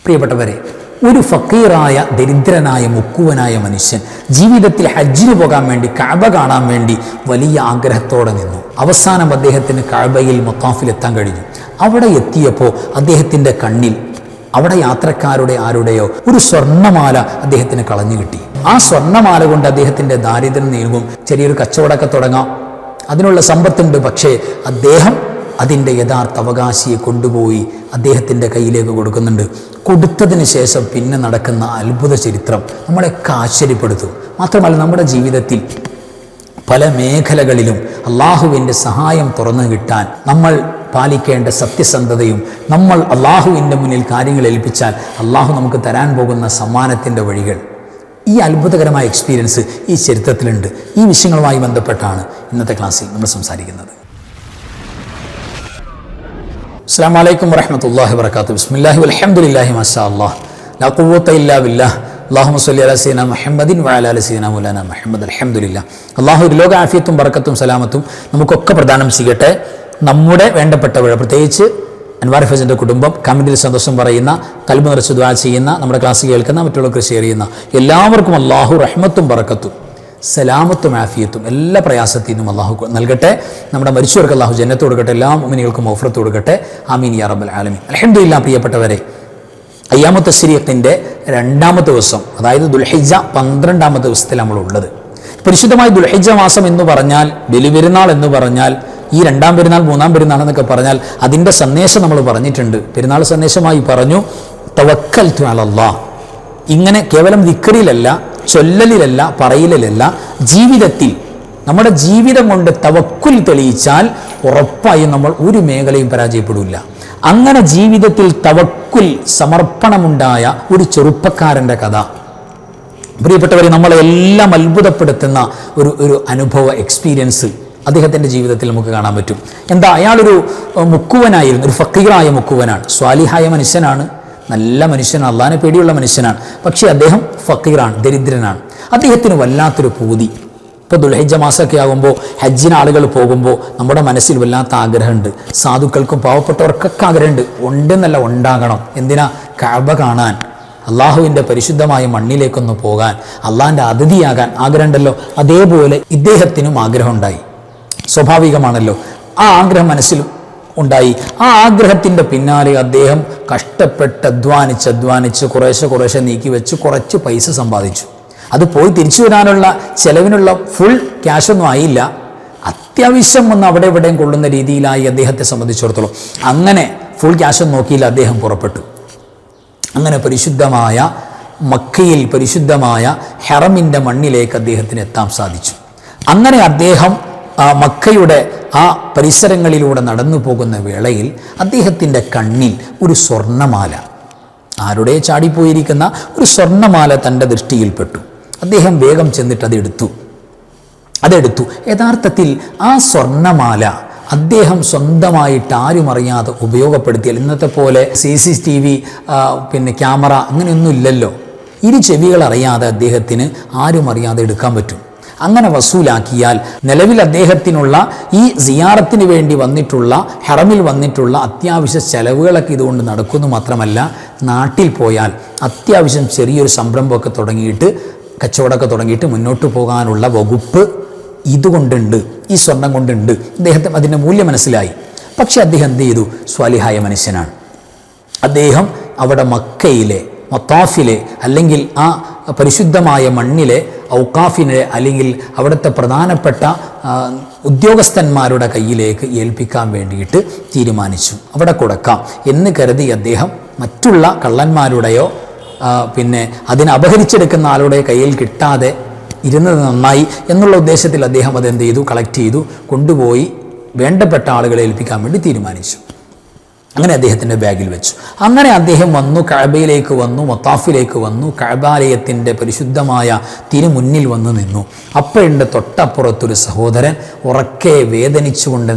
പ്രിയപ്പെട്ടവരെ, ഒരു ഫക്കീറായ ദരിദ്രനായ മുക്കുവനായ മനുഷ്യൻ ജീവിതത്തിൽ ഹജ്ജിന് പോകാൻ വേണ്ടി കഅബ കാണാൻ വേണ്ടി വലിയ ആഗ്രഹത്തോടെ നിന്നു. അവസാനം അദ്ദേഹത്തിന് കഅബയിൽ മത്താഫിലെത്താൻ കഴിഞ്ഞു. അവിടെ എത്തിയപ്പോൾ അദ്ദേഹത്തിൻ്റെ കണ്ണിൽ അവിടെ യാത്രക്കാരുടെ ആരുടെയോ ഒരു സ്വർണ്ണമാല അദ്ദേഹത്തിന് കളഞ്ഞു കിട്ടി. ആ സ്വർണ്ണമാല കൊണ്ട് അദ്ദേഹത്തിൻ്റെ ദാരിദ്ര്യം നീങ്ങും, ചെറിയൊരു കച്ചവടമൊക്കെ തുടങ്ങാം, അതിനുള്ള സമ്പത്തുണ്ട്. പക്ഷേ അദ്ദേഹം അതിൻ്റെ യഥാർത്ഥ അവകാശിയെ കൊണ്ടുപോയി അദ്ദേഹത്തിൻ്റെ കയ്യിലേക്ക് കൊടുക്കുന്നുണ്ട്. കൊടുത്തതിന് ശേഷം പിന്നെ നടക്കുന്ന അത്ഭുത ചരിത്രം നമ്മളെയൊക്കെ ആശ്ചര്യപ്പെടുത്തും. മാത്രമല്ല, നമ്മുടെ ജീവിതത്തിൽ പല മേഖലകളിലും അള്ളാഹുവിൻ്റെ സഹായം തുറന്നു കിട്ടാൻ നമ്മൾ പാലിക്കേണ്ട സത്യസന്ധതയും നമ്മൾ അള്ളാഹുവിൻ്റെ മുന്നിൽ കാര്യങ്ങൾ ഏൽപ്പിച്ചാൽ അള്ളാഹു നമുക്ക് തരാൻ പോകുന്ന സമ്മാനത്തിൻ്റെ വഴികൾ, ഈ അത്ഭുതകരമായ എക്സ്പീരിയൻസ് ഈ ചരിത്രത്തിലുണ്ട്. ഈ വിഷയങ്ങളുമായി ബന്ധപ്പെട്ടാണ് ഇന്നത്തെ ക്ലാസ്സിൽ നമ്മൾ സംസാരിക്കുന്നത്. അസ്സലാമു അലൈക്കും വറഹ്മത്തുള്ളാഹി വബറകാതുഹു. ബിസ്മില്ലാഹി വൽഹംദുലില്ലാഹി മാഷാ അല്ലാഹ് ലാ ഖുവത ഇല്ലാ ബില്ലാഹ്. അല്ലാഹുമ്മ സ്വല്ലി അലാ സയ്യിദിനാ മുഹമ്മദിൻ വഅലാ ആലി സയ്യിദിനാ മൗലാനാ മുഹമ്മദ്. അൽഹംദുലില്ലാഹ്. അല്ലാഹു ഒരു ലോക ആഫിയത്തും ബറക്കത്തും സലാമത്തും നമുക്കൊക്കെ പ്രദാനം ചെയ്യട്ടെ. നമ്മുടെ വേണ്ടപ്പെട്ടവർ, പ്രത്യേകിച്ച് അൻവാർ ഫൈസിൻ്റെ കുടുംബം, കമൻറ്റിൽ സന്തോഷം പറയുന്ന, കൽബ് നിറച്ച് ദുആ ചെയ്യുന്ന, നമ്മുടെ ക്ലാസ് കേൾക്കുന്ന, മറ്റുള്ളവർക്ക് ഷെയർ ചെയ്യുന്ന എല്ലാവർക്കും അല്ലാഹു റഹ്മത്തും ബറക്കത്തും സലാമത്തും ആഫിയത്തും എല്ലാ പ്രയാസത്തിൽ നിന്നും അള്ളാഹു നൽകട്ടെ. നമ്മുടെ മരിച്ചവർക്ക് അള്ളാഹു ജന്നത്ത് കൊടുക്കട്ടെ. എല്ലാ മുഅ്മിനീകൾക്കും മഗ്ഫിറത്ത് കൊടുക്കട്ടെ. ആമീൻ യാ റബ്ബൽ ആലമീൻ. അൽഹംദുലില്ലാഹ്. പ്രിയപ്പെട്ടവരെ, അയ്യാമു തശ്രീഖിൻ്റെ 2-ാമത്തെ ദിവസം, അതായത് ദുൽഹിജ്ജ 12-ാമത്തെ ദിവസത്തിൽ നമ്മളുള്ളത്. പരിശുദ്ധമായ ദുൽഹിജ്ജ മാസം എന്ന് പറഞ്ഞാൽ, ബലിപെരുന്നാൾ എന്ന് പറഞ്ഞാൽ, ഈ 2-ാം പെരുന്നാൾ 3-ാം പെരുന്നാൾ എന്നൊക്കെ പറഞ്ഞാൽ അതിൻ്റെ സന്ദേശം നമ്മൾ പറഞ്ഞിട്ടുണ്ട്. പെരുന്നാൾ സന്ദേശമായി പറഞ്ഞു, തവക്കൽതു അലല്ലാഹ്. ഇങ്ങനെ കേവലം ദിക്റിലല്ല, ചൊല്ലലിലല്ല, പറയലിലല്ല, ജീവിതത്തിൽ നമ്മുടെ ജീവിതം കൊണ്ട് തവക്കുൽ തെളിയിച്ചാൽ ഉറപ്പായും നമ്മൾ ഒരു മേഖലയും പരാജയപ്പെടില്ല. അങ്ങനെ ജീവിതത്തിൽ തവക്കുൽ സമർപ്പണമുണ്ടായ ഒരു ചെറുപ്പക്കാരൻ്റെ കഥ, പ്രിയപ്പെട്ടവരെ, നമ്മളെല്ലാം അത്ഭുതപ്പെടുത്തുന്ന ഒരു അനുഭവ എക്സ്പീരിയൻസ് അദ്ദേഹത്തിൻ്റെ ജീവിതത്തിൽ നമുക്ക് കാണാൻ പറ്റും. എന്താ, അയാളൊരു മുക്കുവനായിരുന്നു, ഒരു ഫക്കീറായ മുക്കുവനാണ്, സ്വാലിഹായ മനുഷ്യനാണ്, നല്ല മനുഷ്യനാണ്, അള്ളാഹിനെ പേടിയുള്ള മനുഷ്യനാണ്. പക്ഷേ അദ്ദേഹം ഫക്കീറാണ്, ദരിദ്രനാണ്. അദ്ദേഹത്തിന് വല്ലാത്തൊരു പൂതി. ഇപ്പോൾ ദുൽഹിജ്ജ മാസമൊക്കെ ആകുമ്പോൾ ഹജ്ജിന് ആളുകൾ പോകുമ്പോൾ നമ്മുടെ മനസ്സിൽ വല്ലാത്ത ആഗ്രഹമുണ്ട്. സാധുക്കൾക്കും പാവപ്പെട്ടവർക്കൊക്കെ ആഗ്രഹമുണ്ട്, ഉണ്ടെന്നല്ല ഉണ്ടാകണം. എന്തിനാ? കഅബ കാണാൻ, അള്ളാഹുവിൻ്റെ പരിശുദ്ധമായ മണ്ണിലേക്കൊന്ന് പോകാൻ, അള്ളാഹിൻ്റെ അതിഥിയാകാൻ ആഗ്രഹമുണ്ടല്ലോ. അതേപോലെ ഇദ്ദേഹത്തിനും ആഗ്രഹമുണ്ടായി. സ്വാഭാവികമാണല്ലോ, ആ ആഗ്രഹം മനസ്സിൽ ഉണ്ടായി. ആ ആഗ്രഹത്തിൻ്റെ പിന്നാലെ അദ്ദേഹം കഷ്ടപ്പെട്ട് അധ്വാനിച്ച് കുറേശ്ശെ നീക്കി വെച്ച് കുറച്ച് പൈസ സമ്പാദിച്ചു. അത് പോയി തിരിച്ചു വരാനുള്ള ചെലവിനുള്ള ഫുൾ ക്യാഷൊന്നും ആയില്ല, അത്യാവശ്യം ഒന്ന് അവിടെ ഇവിടെയും കൊള്ളുന്ന രീതിയിലായി അദ്ദേഹത്തെ സംബന്ധിച്ചിടത്തോളം. അങ്ങനെ ഫുൾ ക്യാഷൊന്നും നോക്കിയില്ല, അദ്ദേഹം പുറപ്പെട്ടു. അങ്ങനെ പരിശുദ്ധമായ മക്കയിൽ, പരിശുദ്ധമായ ഹറമിൻ്റെ മണ്ണിലേക്ക് അദ്ദേഹത്തിന് എത്താൻ സാധിച്ചു. അങ്ങനെ അദ്ദേഹം മക്കയുടെ ആ പരിസരങ്ങളിലൂടെ നടന്നു പോകുന്ന വേളയിൽ അദ്ദേഹത്തിൻ്റെ കണ്ണിൽ ഒരു സ്വർണ്ണമാല, ആരുടെ ചാടിപ്പോയിരിക്കുന്ന ഒരു സ്വർണ്ണമാല തൻ്റെ ദൃഷ്ടിയിൽപ്പെട്ടു. അദ്ദേഹം വേഗം ചെന്നിട്ട് അതെടുത്തു. യഥാർത്ഥത്തിൽ ആ സ്വർണ്ണമാല അദ്ദേഹം സ്വന്തമായിട്ട് ആരും അറിയാതെ ഉപയോഗപ്പെടുത്തിയാൽ, ഇന്നത്തെ പോലെ CCTV പിന്നെ ക്യാമറ അങ്ങനെയൊന്നും ഇല്ലല്ലോ, ഇരു ചെവികൾ അറിയാതെ അദ്ദേഹത്തിന് ആരും അറിയാതെ എടുക്കാൻ പറ്റും. അങ്ങനെ വസൂലാക്കിയാൽ നിലവിൽ അദ്ദേഹത്തിനുള്ള ഈ സിയാറത്തിന് വേണ്ടി വന്നിട്ടുള്ള, ഹറമിൽ വന്നിട്ടുള്ള അത്യാവശ്യ ചെലവുകളൊക്കെ ഇതുകൊണ്ട് നടക്കുന്നു. മാത്രമല്ല, നാട്ടിൽ പോയാൽ അത്യാവശ്യം ചെറിയൊരു സംരംഭമൊക്കെ തുടങ്ങിയിട്ട്, കച്ചവടമൊക്കെ തുടങ്ങിയിട്ട് മുന്നോട്ട് പോകാനുള്ള വകുപ്പ് ഇതുകൊണ്ടുണ്ട്, ഈ സ്വർണം കൊണ്ടുണ്ട്. അദ്ദേഹത്തിന് അതിൻ്റെ മൂല്യം മനസ്സിലായി. പക്ഷെ അദ്ദേഹം എന്ത് ചെയ്തു? സ്വാലിഹായ മനുഷ്യനാണ്. അദ്ദേഹം അവിടെ മക്കയിലെ മത്താഫിലെ, അല്ലെങ്കിൽ ആ പരിശുദ്ധമായ മണ്ണിലെ ഔഖാഫിനെ, അല്ലെങ്കിൽ അവിടുത്തെ പ്രധാനപ്പെട്ട ഉദ്യോഗസ്ഥന്മാരുടെ കയ്യിലേക്ക് ഏൽപ്പിക്കാൻ വേണ്ടിയിട്ട് തീരുമാനിച്ചു. അവിടെ കൊടുക്കാം എന്ന് കരുതി അദ്ദേഹം മറ്റുള്ള കള്ളന്മാരുടെയോ പിന്നെ അതിനെ അപഹരിച്ചെടുക്കുന്ന ആളുടെ കയ്യിൽ കിട്ടാതെ ഇരുന്നത് നന്നായി എന്നുള്ള ഉദ്ദേശത്തിൽ അദ്ദേഹം അതെന്ത് ചെയ്തു? കളക്ട് ചെയ്തു, കൊണ്ടുപോയി വേണ്ടപ്പെട്ട ആളുകളെ ഏൽപ്പിക്കാൻ വേണ്ടി തീരുമാനിച്ചു. അങ്ങനെ അദ്ദേഹത്തിൻ്റെ ബാഗിൽ വെച്ചു. അങ്ങനെ അദ്ദേഹം വന്നു, കഅബയിലേക്ക് വന്നു, മത്താഫിലേക്ക് വന്നു, കഅബാലയത്തിൻ്റെ പരിശുദ്ധമായ തിരുമുന്നിൽ വന്നു നിന്നു. അപ്പോഴുണ്ട് തൊട്ടപ്പുറത്തൊരു സഹോദരൻ ഉറക്കെ വേദനിച്ചുകൊണ്ട്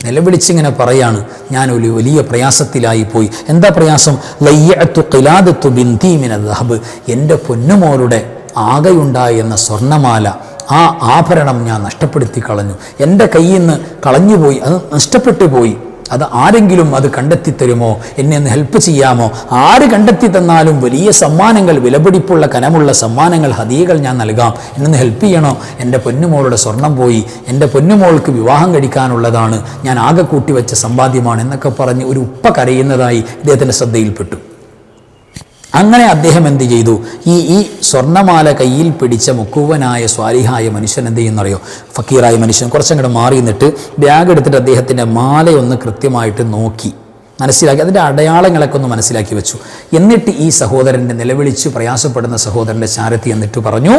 നിലവിളിച്ചിങ്ങനെ പറയാണ്, ഞാൻ ഒരു വലിയ പ്രയാസത്തിലായി പോയി. എന്താ പ്രയാസം? ലയ്യഅതു ഖിലാദതു ബിൻതി മിനൽ ദഹബ്, എൻ്റെ പൊന്നുമോളുടെ ആകെയുണ്ടായെന്ന സ്വർണ്ണമാല, ആ ആഭരണം ഞാൻ നഷ്ടപ്പെടുത്തി കളഞ്ഞു, എൻ്റെ കയ്യിൽ നിന്ന് കളഞ്ഞുപോയി, അത് നഷ്ടപ്പെട്ടു പോയി. അത് ആരെങ്കിലും അത് കണ്ടെത്തി തരുമോ, എന്നെ ഒന്ന് ഹെൽപ്പ് ചെയ്യാമോ? ആര് കണ്ടെത്തി തന്നാലും വലിയ സമ്മാനങ്ങൾ, വിലപിടിപ്പുള്ള കനമുള്ള സമ്മാനങ്ങൾ, ഹദിയകൾ ഞാൻ നൽകാം, എന്നൊന്ന് ഹെൽപ്പ് ചെയ്യണോ? എൻ്റെ പൊന്നുമോളുടെ സ്വർണം പോയി, എൻ്റെ പൊന്നുമോൾക്ക് വിവാഹം കഴിക്കാനുള്ളതാണ്, ഞാൻ ആകെ കൂട്ടിവെച്ച സമ്പാദ്യമാണ് എന്നൊക്കെ പറഞ്ഞ് ഒരു ഉപ്പ കരയുന്നതായി ഇദ്ദേഹത്തിൻ്റെ ശ്രദ്ധയിൽപ്പെട്ടു. അങ്ങനെ അദ്ദേഹം എന്ത് ചെയ്തു? ഈ സ്വർണ്ണമാല കയ്യിൽ പിടിച്ച മുക്കുവനായ സ്വാലിഹായ മനുഷ്യൻ എന്ത് ചെയ്യുന്നറിയോ? ഫക്കീറായ മനുഷ്യൻ കുറച്ചങ്ങോട്ട് മാറി നിന്നിട്ട് ബാഗ് എടുത്തിട്ട് അദ്ദേഹത്തിൻ്റെ മാലയൊന്ന് കൃത്യമായിട്ട് നോക്കി മനസ്സിലാക്കി, അതിൻ്റെ അടയാളങ്ങളൊക്കെ ഒന്ന് മനസ്സിലാക്കി വെച്ചു. എന്നിട്ട് ഈ സഹോദരൻ്റെ നിലവിളിച്ച് പ്രയാസപ്പെടുന്ന സഹോദരൻ്റെ ചാരത്തി എന്നിട്ട് പറഞ്ഞു,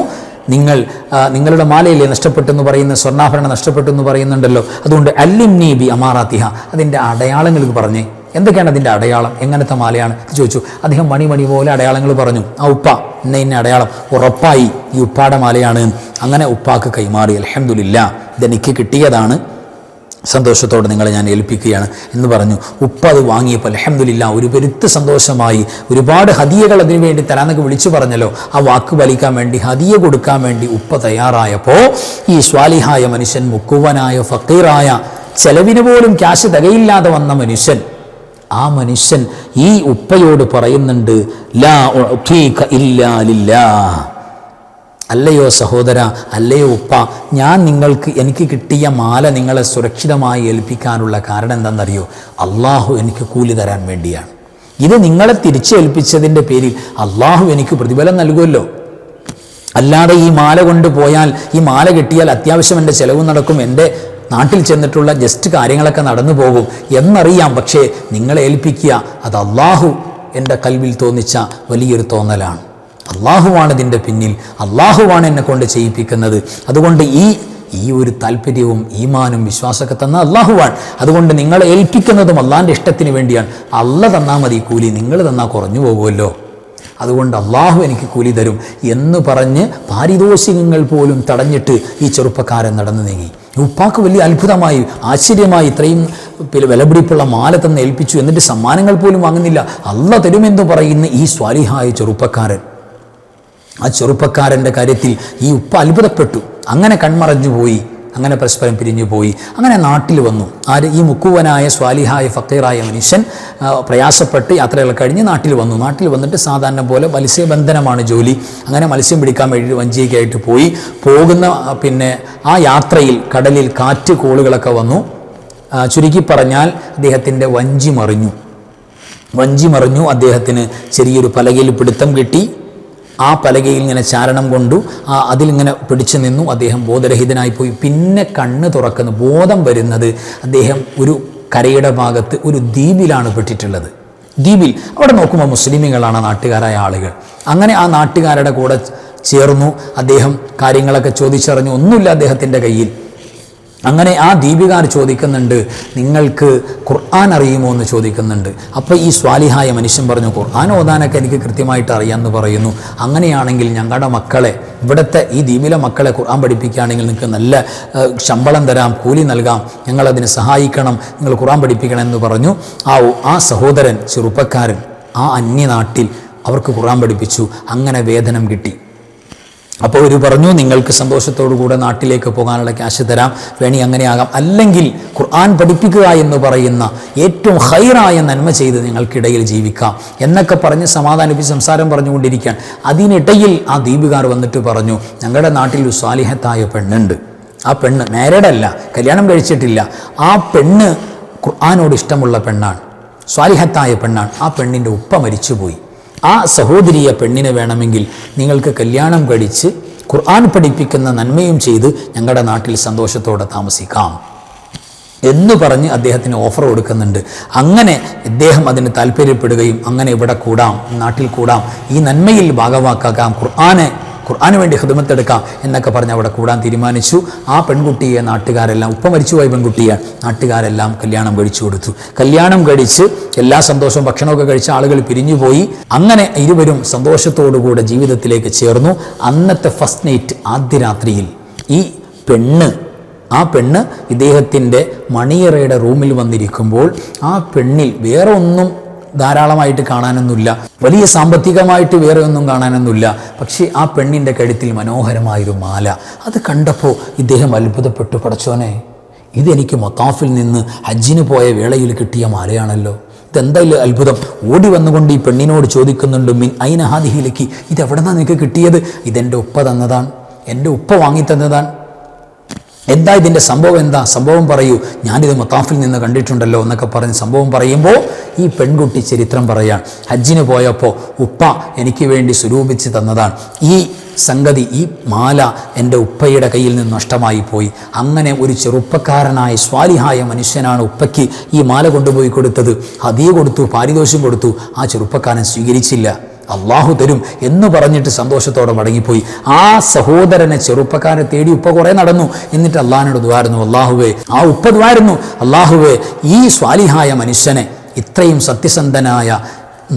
നിങ്ങളുടെ മാലയിലെ നഷ്ടപ്പെട്ടെന്ന് പറയുന്ന സ്വർണ്ണാഭരണം നഷ്ടപ്പെട്ടെന്ന് പറയുന്നുണ്ടല്ലോ, അതുകൊണ്ട് അല്ലിംനി ബി അമാറാത്തിഹ, അതിൻ്റെ അടയാളങ്ങൾക്ക് പറഞ്ഞേ, എന്തൊക്കെയാണ് അതിൻ്റെ അടയാളം, എങ്ങനത്തെ മാലയാണ് ചോദിച്ചു. അദ്ദേഹം മണി പോലെ അടയാളങ്ങൾ പറഞ്ഞു. ആ ഉപ്പ ഇന്ന അടയാളം, ഉറപ്പായി ഈ ഉപ്പാടെ മാലയാണ്. അങ്ങനെ ഉപ്പാക്ക് കൈമാറി. അൽഹംദുലില്ലാ, ഇതെനിക്ക് കിട്ടിയതാണ്, സന്തോഷത്തോടെ നിങ്ങളെ ഞാൻ ഏൽപ്പിക്കുകയാണ് എന്ന് പറഞ്ഞു. ഉപ്പ അത് വാങ്ങിയപ്പോൾ അൽഹംദുലില്ലാ ഒരു പെരുത്ത് സന്തോഷമായി. ഒരുപാട് ഹദിയകൾ അതിനു വേണ്ടി തരാന്നൊക്കെ വിളിച്ചു പറഞ്ഞല്ലോ, ആ വാക്ക് പാലിക്കാൻ വേണ്ടി ഹദിയ കൊടുക്കാൻ വേണ്ടി ഉപ്പ തയ്യാറായപ്പോൾ ഈ സ്വാലിഹായ മനുഷ്യൻ, മുക്കുവനായ ഫക്കീറായ, ചെലവിന് പോലും ക്യാഷ് തികയില്ലാതെ വന്ന മനുഷ്യൻ, ആ മനുഷ്യൻ ഈ ഉപ്പയോട് പറയുന്നുണ്ട്, ലാ ഉഅ്തീക ഇല്ലാ ലില്ലാഹ്, അല്ലയോ സഹോദര, അല്ലയോ ഉപ്പ, ഞാൻ എനിക്ക് കിട്ടിയ മാല നിങ്ങളെ സുരക്ഷിതമായി ഏൽപ്പിക്കാനുള്ള കാരണം എന്താണെന്നറിയോ? അള്ളാഹു എനിക്ക് കൂലി തരാൻ വേണ്ടിയാണ്. ഇത് നിങ്ങളെ തിരിച്ചേൽപ്പിച്ചതിൻ്റെ പേരിൽ അള്ളാഹു എനിക്ക് പ്രതിഫലം നൽകുമല്ലോ. അല്ലാതെ ഈ മാല കൊണ്ടുപോയാൽ, ഈ മാല കിട്ടിയാൽ അത്യാവശ്യം എൻ്റെ ചെലവ് നടക്കും, എൻ്റെ നാട്ടിൽ ചെന്നിട്ടുള്ള ജസ്റ്റ് കാര്യങ്ങളൊക്കെ നടന്നു പോകും എന്നറിയാം. പക്ഷേ നിങ്ങളെ ഏൽപ്പിക്കുക, അത് അള്ളാഹു എൻ്റെ കൽവിൽ തോന്നിച്ച വലിയൊരു തോന്നലാണ്. അള്ളാഹുവാണ് ഇതിൻ്റെ പിന്നിൽ, അള്ളാഹുവാണ് എന്നെ കൊണ്ട് ചെയ്യിപ്പിക്കുന്നത്. അതുകൊണ്ട് ഈ ഒരു താല്പര്യവും ഈമാനും വിശ്വാസമൊക്കെ തന്ന അള്ളാഹുവാണ്. അതുകൊണ്ട് നിങ്ങളെ ഏൽപ്പിക്കുന്നതും അള്ളാഹിൻ്റെ ഇഷ്ടത്തിന് വേണ്ടിയാണ്. അള്ള തന്നാൽ മതി കൂലി, നിങ്ങൾ തന്നാൽ കുറഞ്ഞു പോകുമല്ലോ, അതുകൊണ്ട് അള്ളാഹു എനിക്ക് കൂലി തരും എന്ന് പറഞ്ഞ് പാരിതോഷികങ്ങൾ പോലും തടഞ്ഞിട്ട് ഈ ചെറുപ്പക്കാരൻ നടന്നു നീങ്ങി. ഉപ്പാക്ക് വലിയ അത്ഭുതമായി, ആശ്ചര്യമായി, ഇത്രയും വിലപിടിപ്പുള്ള മാല തന്നെ ഏൽപ്പിച്ചു, എന്നിട്ട് സമ്മാനങ്ങൾ പോലും വാങ്ങുന്നില്ല, അള്ള തരുമെന്ന് പറയുന്ന ഈ സ്വാലിഹായ ചെറുപ്പക്കാരൻ, ആ ചെറുപ്പക്കാരൻ്റെ കാര്യത്തിൽ ഈ ഉപ്പ അത്ഭുതപ്പെട്ടു. അങ്ങനെ കൺമറഞ്ഞു പോയി, അങ്ങനെ പരസ്പരം പിരിഞ്ഞു പോയി. അങ്ങനെ നാട്ടിൽ വന്നു. ഈ മുക്കുവനായ സ്വാലിഹായ ഫക്കീറായ മനുഷ്യൻ പ്രയാസപ്പെട്ട് യാത്രകൾ കഴിഞ്ഞ് നാട്ടിൽ വന്നു. നാട്ടിൽ വന്നിട്ട് സാധാരണ പോലെ മത്സ്യബന്ധനമാണ് ജോലി. അങ്ങനെ മത്സ്യം പിടിക്കാൻ വേണ്ടി വഞ്ചിയൊക്കെയായിട്ട് പോകുന്ന ആ യാത്രയിൽ കടലിൽ കാറ്റ് കോളുകളൊക്കെ വന്നു. ചുരുക്കി പറഞ്ഞാൽ അദ്ദേഹത്തിൻ്റെ വഞ്ചി മറിഞ്ഞു. അദ്ദേഹത്തിന് ചെറിയൊരു പലകയിൽ പിടുത്തം കിട്ടി. ആ പലകയിൽ ഇങ്ങനെ ചാരണം കൊണ്ടു, അതിലിങ്ങനെ പിടിച്ചു നിന്നു. അദ്ദേഹം ബോധരഹിതനായി പോയി. പിന്നെ കണ്ണ് തുറക്കുന്നു, ബോധം വരുന്നത് അദ്ദേഹം ഒരു കരയുടെ ഭാഗത്ത് ഒരു ദ്വീപിലാണ് പെട്ടിട്ടുള്ളത്. ദ്വീപിൽ അവിടെ നോക്കുമ്പോൾ മുസ്ലിമുകളാണ്, നാട്ടുകാരായ ആളുകൾ. അങ്ങനെ ആ നാട്ടുകാരുടെ കൂടെ ചേർന്നു. അദ്ദേഹം കാര്യങ്ങളൊക്കെ ചോദിച്ചറിഞ്ഞു. ഒന്നുമില്ല അദ്ദേഹത്തിൻ്റെ കയ്യിൽ. അങ്ങനെ ആ ദ്വീപുകാർ ചോദിക്കുന്നുണ്ട്, നിങ്ങൾക്ക് ഖുർആൻ അറിയുമോ എന്ന് ചോദിക്കുന്നുണ്ട്. അപ്പോൾ ഈ സ്വാലിഹായ മനുഷ്യൻ പറഞ്ഞു, ഖുർആൻ ഓതാനൊക്കെ എനിക്ക് കൃത്യമായിട്ട് അറിയാമെന്ന് പറയുന്നു. അങ്ങനെയാണെങ്കിൽ ഞങ്ങളുടെ മക്കളെ, ഇവിടുത്തെ ഈ ദ്വീപിലെ മക്കളെ ഖുർആൻ പഠിപ്പിക്കുകയാണെങ്കിൽ നിങ്ങൾക്ക് നല്ല ശമ്പളം തരാം, കൂലി നൽകാം, ഞങ്ങളതിന് സഹായിക്കണം, നിങ്ങൾ ഖുർആൻ പഠിപ്പിക്കണം എന്ന് പറഞ്ഞു. ആ സഹോദരൻ, ചെറുപ്പക്കാരൻ, ആ അന്യനാട്ടിൽ അവർക്ക് ഖുർആൻ പഠിപ്പിച്ചു. അങ്ങനെ വേതനം കിട്ടി. അപ്പോൾ അവർ പറഞ്ഞു, നിങ്ങൾക്ക് സന്തോഷത്തോടുകൂടെ നാട്ടിലേക്ക് പോകാനുള്ള ക്യാഷ് തരാം, വേണി അങ്ങനെയാകാം, അല്ലെങ്കിൽ ഖുർആൻ പഠിപ്പിക്കുക എന്ന് പറയുന്ന ഏറ്റവും ഹൈറായ നന്മ ചെയ്ത് നിങ്ങൾക്കിടയിൽ ജീവിക്കാം എന്നൊക്കെ പറഞ്ഞ് സമാധാനിപ്പിച്ച് സംസാരം പറഞ്ഞുകൊണ്ടിരിക്കുകയാണ്. അതിനിടയിൽ ആ ദ്വീപുകാർ വന്നിട്ട് പറഞ്ഞു, ഞങ്ങളുടെ നാട്ടിൽ ഒരു സ്വാലിഹത്തായ പെണ്ണുണ്ട്. ആ പെണ്ണ് മാരീഡല്ല, കല്യാണം കഴിച്ചിട്ടില്ല. ആ പെണ്ണ് ഖുർആനോട് ഇഷ്ടമുള്ള പെണ്ണാണ്, സ്വാലിഹത്തായ പെണ്ണാണ്. ആ പെണ്ണിൻ്റെ ഉപ്പ മരിച്ചുപോയി. ആ സഹോദരിയെ പെണ്ണിനെ വേണമെങ്കിൽ നിങ്ങൾക്ക് കല്യാണം കഴിച്ച് ഖുർആൻ പഠിപ്പിക്കുന്ന നന്മയും ചെയ്ത് ഞങ്ങളുടെ നാട്ടിൽ സന്തോഷത്തോടെ താമസിക്കാം എന്ന് പറഞ്ഞ് അദ്ദേഹത്തിന് ഓഫർ കൊടുക്കുന്നുണ്ട്. അങ്ങനെ അദ്ദേഹം അതിന് താല്പര്യപ്പെടുകയും അങ്ങനെ ഇവിടെ കൂടാം, നാട്ടിൽ കൂടാം, ഈ നന്മയിൽ ഭാഗവാക്കാം, ഖുർആന് വേണ്ടി ഖിദ്മത്തെടുക്കാം എന്നൊക്കെ പറഞ്ഞ് അവിടെ കൂടാൻ തീരുമാനിച്ചു. ആ പെൺകുട്ടിയെ നാട്ടുകാരെല്ലാം, ഉപ്പ മരിച്ചുപോയ പെൺകുട്ടിയെ നാട്ടുകാരെല്ലാം കല്യാണം കഴിച്ചു കൊടുത്തു. കല്യാണം കഴിച്ച് എല്ലാ സന്തോഷവും ഭക്ഷണമൊക്കെ കഴിച്ച ആളുകൾ പിരിഞ്ഞുപോയി. അങ്ങനെ ഇരുവരും സന്തോഷത്തോടുകൂടെ ജീവിതത്തിലേക്ക് ചേർന്നു. അന്നത്തെ ഫസ്റ്റ് നൈറ്റ്, ആദ്യ രാത്രിയിൽ ആ പെണ്ണ് ഇദ്ദേഹത്തിൻ്റെ മണിയറയുടെ റൂമിൽ വന്നിരിക്കുമ്പോൾ ആ പെണ്ണിൽ വേറെ ഒന്നും ധാരാളമായിട്ട് കാണാനൊന്നുമില്ല, വലിയ സാമ്പത്തികമായിട്ട് വേറെ ഒന്നും കാണാനൊന്നുമില്ല. പക്ഷേ ആ പെണ്ണിൻ്റെ കഴുത്തിൽ മനോഹരമായൊരു മാല. അത് കണ്ടപ്പോൾ ഇദ്ദേഹം അത്ഭുതപ്പെട്ടു. പടച്ചോനെ, ഇതെനിക്ക് മത്താഫിൽ നിന്ന് ഹജ്ജിന് പോയ വേളയിൽ കിട്ടിയ മാലയാണല്ലോ. ഇതെന്തായാലും അത്ഭുതം. ഓടി വന്നുകൊണ്ട് ഈ പെണ്ണിനോട് ചോദിക്കുന്നുണ്ട്, മിൻ ഐന ഹാദിഹിലേക്ക്, ഇതെവിടെ നിന്നാണ് നിനക്ക് കിട്ടിയത്? ഇതെൻ്റെ ഉപ്പ തന്നതാണ്, എൻ്റെ ഉപ്പ വാങ്ങിത്തന്നതാണ്. എന്താ ഇതിൻ്റെ സംഭവം? എന്താ സംഭവം പറയൂ. ഞാനിത് മത്താഫിൽ നിന്ന് കണ്ടിട്ടുണ്ടല്ലോ എന്നൊക്കെ പറഞ്ഞ് സംഭവം പറയുമ്പോൾ ഈ പെൺകുട്ടി ചരിത്രം പറയാൻ, ഹജ്ജിന് പോയപ്പോൾ ഉപ്പ എനിക്ക് വേണ്ടി സ്വരൂപിച്ച് തന്നതാണ്. ഈ സംഗതി, ഈ മാല എൻ്റെ ഉപ്പയുടെ കയ്യിൽ നിന്ന് നഷ്ടമായി പോയി. അങ്ങനെ ഒരു ചെറുപ്പക്കാരനായ സ്വാലിഹായ മനുഷ്യനാണ് ഉപ്പയ്ക്ക് ഈ മാല കൊണ്ടുപോയി കൊടുത്തത്. ഹദിയ കൊടുത്തു, പാരിതോഷികം കൊടുത്തു. ആ ചെറുപ്പക്കാരൻ സ്വീകരിച്ചില്ല. അള്ളാഹു തരും എന്ന് പറഞ്ഞിട്ട് സന്തോഷത്തോടെ മടങ്ങിപ്പോയി. ആ സഹോദരനെ, ചെറുപ്പക്കാരനെ തേടി ഉപ്പ കുറേ നടന്നു. എന്നിട്ട് അള്ളാഹിനോട് ദുആയിരുന്നു, അള്ളാഹുവേ, ആ ഉപ്പ ദുആയിരുന്നു, അള്ളാഹുവേ, ഈ സ്വാലിഹായ മനുഷ്യനെ, ഇത്രയും സത്യസന്ധനായ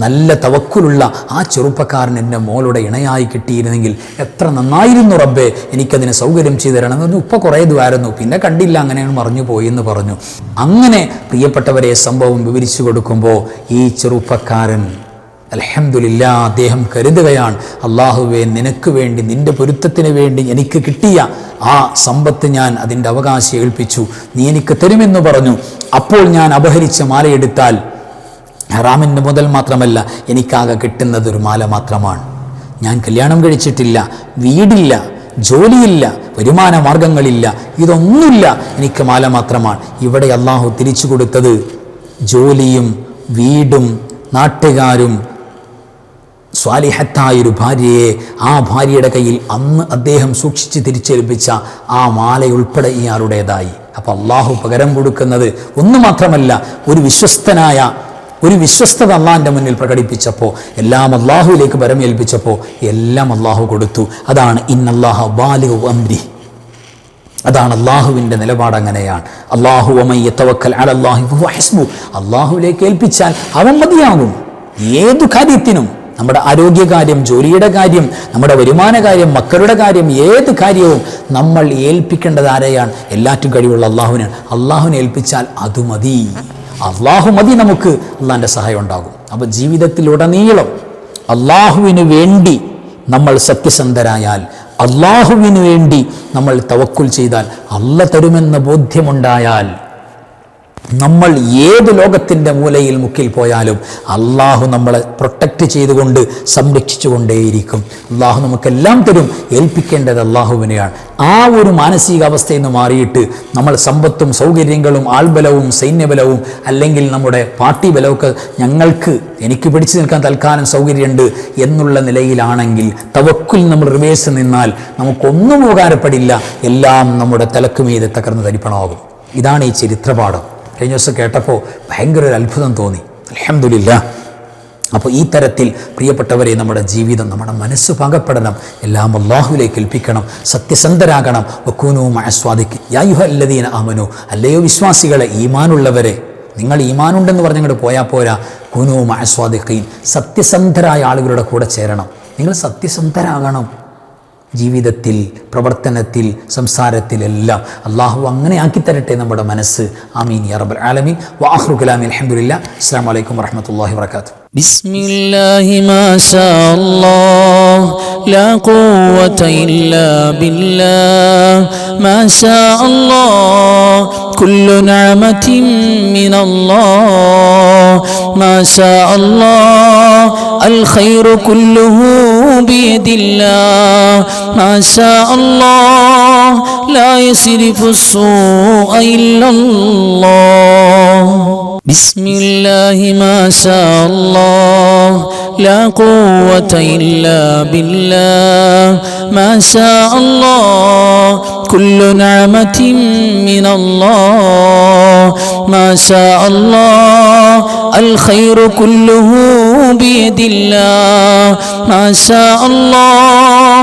നല്ല തവക്കുലുള്ള ആ ചെറുപ്പക്കാരൻ എൻ്റെ മോളുടെ ഇണയായി കിട്ടിയിരുന്നെങ്കിൽ എത്ര നന്നായിരുന്നു റബ്ബേ, എനിക്കതിന് സൗകര്യം ചെയ്തു തരണം എന്ന് ഉപ്പ കുറേ ദുആയിരുന്നു. പിന്നെ കണ്ടില്ല, അങ്ങനെയാണ് മറിഞ്ഞു പോയി എന്ന് പറഞ്ഞു. അങ്ങനെ പ്രിയപ്പെട്ടവരെ സംഭവം വിവരിച്ചു കൊടുക്കുമ്പോൾ ഈ ചെറുപ്പക്കാരൻ അൽഹംദുലില്ലാ അദ്ദേഹം കരുതുകയാണ്, അള്ളാഹുവേ, നിനക്ക് വേണ്ടി, നിൻ്റെ പൊരുത്തത്തിന് വേണ്ടി എനിക്ക് കിട്ടിയ ആ സമ്പത്ത് ഞാൻ അതിൻ്റെ അവകാശം ഏൽപ്പിച്ചു, നീ എനിക്ക് തരുമെന്ന് പറഞ്ഞു. അപ്പോൾ ഞാൻ അപഹരിച്ച മാലയെടുത്താൽ ഹറാമിൻ്റെ മുതൽ മാത്രമല്ല, എനിക്കാകെ കിട്ടുന്നത് ഒരു മാല മാത്രമാണ്. ഞാൻ കല്യാണം കഴിച്ചിട്ടില്ല, വീടില്ല, ജോലിയില്ല, വരുമാന മാർഗങ്ങളില്ല, ഇതൊന്നുമില്ല, എനിക്ക് മാല മാത്രമാണ്. ഇവിടെ അള്ളാഹു തിരിച്ചു കൊടുത്തത് ജോലിയും വീടും നാട്ടുകാരും സ്വാലിഹത്തായൊരു ഭാര്യയെ, ആ ഭാര്യയുടെ കയ്യിൽ അന്ന് അദ്ദേഹം സൂക്ഷിച്ച് തിരിച്ചേൽപ്പിച്ച ആ മാലയുൾപ്പെടെ ഇയാളുടേതായി. അപ്പോൾ അള്ളാഹു പകരം കൊടുക്കുന്നത് ഒന്നു മാത്രമല്ല, ഒരു വിശ്വസ്തത അള്ളാഹിൻ്റെ മുന്നിൽ പ്രകടിപ്പിച്ചപ്പോൾ, എല്ലാം അള്ളാഹുവിലേക്ക് പരമേൽപ്പിച്ചപ്പോൾ എല്ലാം അള്ളാഹു കൊടുത്തു. അതാണ് ഇന്നല്ലാഹ ബാലിഗു അംരി. അതാണ് അള്ളാഹുവിൻ്റെ നിലപാട്. അങ്ങനെയാണ്. അല്ലാഹു വമൻ യതവക്കൽ അലല്ലാഹി ഫഹുവ ഹസ്ബു. അള്ളാഹുവിലേക്ക് ഏൽപ്പിച്ചാൽ അവൻ മതിയാകും. ഏതു കാര്യത്തിനും, നമ്മുടെ ആരോഗ്യകാര്യം, ജോലിയുടെ കാര്യം, നമ്മുടെ വരുമാന കാര്യം, മക്കളുടെ കാര്യം, ഏത് കാര്യവും നമ്മൾ ഏൽപ്പിക്കേണ്ടത് ആരെയാണ്? എല്ലാറ്റും കഴിവുള്ള അള്ളാഹുവിനാണ്. അള്ളാഹുവിനെ ഏൽപ്പിച്ചാൽ അത് മതി, അള്ളാഹു മതി, നമുക്ക് അള്ളാഹിൻ്റെ സഹായം ഉണ്ടാകും. അപ്പോൾ ജീവിതത്തിലുടനീളം അള്ളാഹുവിന് വേണ്ടി നമ്മൾ സത്യസന്ധരായാൽ, അള്ളാഹുവിന് വേണ്ടി നമ്മൾ തവക്കുൽ ചെയ്താൽ, അള്ളാഹ് തരുമെന്ന ബോധ്യമുണ്ടായാൽ, നമ്മൾ ഏത് ലോകത്തിൻ്റെ മൂലയിൽ മുക്കിൽ പോയാലും അള്ളാഹു നമ്മളെ പ്രൊട്ടക്റ്റ് ചെയ്തുകൊണ്ട് സംരക്ഷിച്ചുകൊണ്ടേയിരിക്കും. അള്ളാഹു നമുക്കെല്ലാം തരും. ഏൽപ്പിക്കേണ്ടത് അള്ളാഹുവിനെയാണ്. ആ ഒരു മാനസികാവസ്ഥയിൽ നിന്ന് മാറിയിട്ട് നമ്മൾ സമ്പത്തും സൗകര്യങ്ങളും ആൾബലവും സൈന്യബലവും അല്ലെങ്കിൽ നമ്മുടെ പാർട്ടി ബലമൊക്കെ എനിക്ക് പിടിച്ചു നിൽക്കാൻ തൽക്കാലം സൗകര്യമുണ്ട് എന്നുള്ള നിലയിലാണെങ്കിൽ, തവക്കുൽ നമ്മൾ റിവേഴ്സ് നിന്നാൽ നമുക്കൊന്നും ഉപകാരപ്പെടില്ല. എല്ലാം നമ്മുടെ തലക്ക് മീതെ തകർന്ന് തരിപ്പണമാകും. ഇതാണ് ഈ ചരിത്രപാഠം. കഴിഞ്ഞ ദിവസം കേട്ടപ്പോൾ ഭയങ്കര ഒരു അത്ഭുതം തോന്നി. അൽഹംദുലില്ലാ. അപ്പോൾ ഈ തരത്തിൽ പ്രിയപ്പെട്ടവരെ, നമ്മുടെ ജീവിതം, നമ്മുടെ മനസ്സ് പാകപ്പെടണം. എല്ലാം അല്ലാഹുവിലേക്ക് ഏൽപ്പിക്കണം. സത്യസന്ധരാകണം. വകൂനൂ മഅസ്വാദിഖീൻ യാ അയ്യുഹല്ലദീന ആമനൂ. അല്ലയോ വിശ്വാസികളെ, ഈമാനുള്ളവരെ, നിങ്ങൾ ഈമാനുണ്ടെന്ന് പറഞ്ഞങ്ങോട്ട് പോയാൽ പോരാ. കൂനൂ മഅസ്വാദിഖീൻ, സത്യസന്ധരായ ആളുകളുടെ കൂടെ ചേരണം. നിങ്ങൾ സത്യസന്ധരാകണം. ജീവിതത്തിൽ, പ്രവർത്തനത്തിൽ, സംസാരത്തിലെല്ലാം അള്ളാഹു അങ്ങനെ ആക്കിത്തരട്ടെ നമ്മുടെ മനസ്സ്. ആമീൻ യാ റബ്ബൽ ആലമീൻ. വആഖിറു കലാമി അൽഹംദുലില്ലാ. അസ്സലാമു അലൈക്കും വറഹ്മത്തുള്ളാഹി വബറകാതുഹു. ബിസ്മില്ലാഹി മാ ശാ അല്ലാഹ് ലാ ഖുവത ഇല്ലാ ബില്ലാഹ് മാ ശാ അല്ലാഹ് കുല്ലു നിഅമതിൻ മിനല്ലാഹ് മാ ശാ അല്ലാഹ് അൽ ഖൈറു കുല്ലുഹു ബിയദില്ലാഹ് മാ ശാ അല്ലാഹ് ലാ യസ്രിഫു السوء إلا الله بسم الله ما شاء الله لا قوة إلا بالله ما شاء الله كل نعمة من الله ما شاء الله الخير كله بيد الله ما شاء الله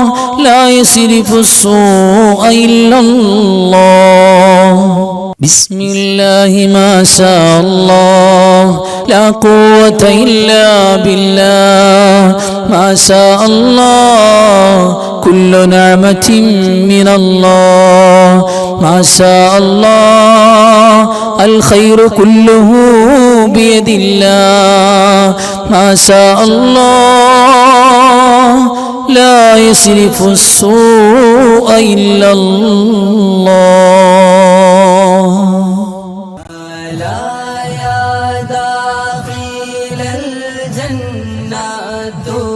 لا يصرف السوء إلا الله بسم الله ما شاء الله لا قوة إلا بالله ما شاء الله كل نعمة من الله ما شاء الله الخير كله بيد الله ما شاء الله لا يصرف السوء إلا الله الدنيا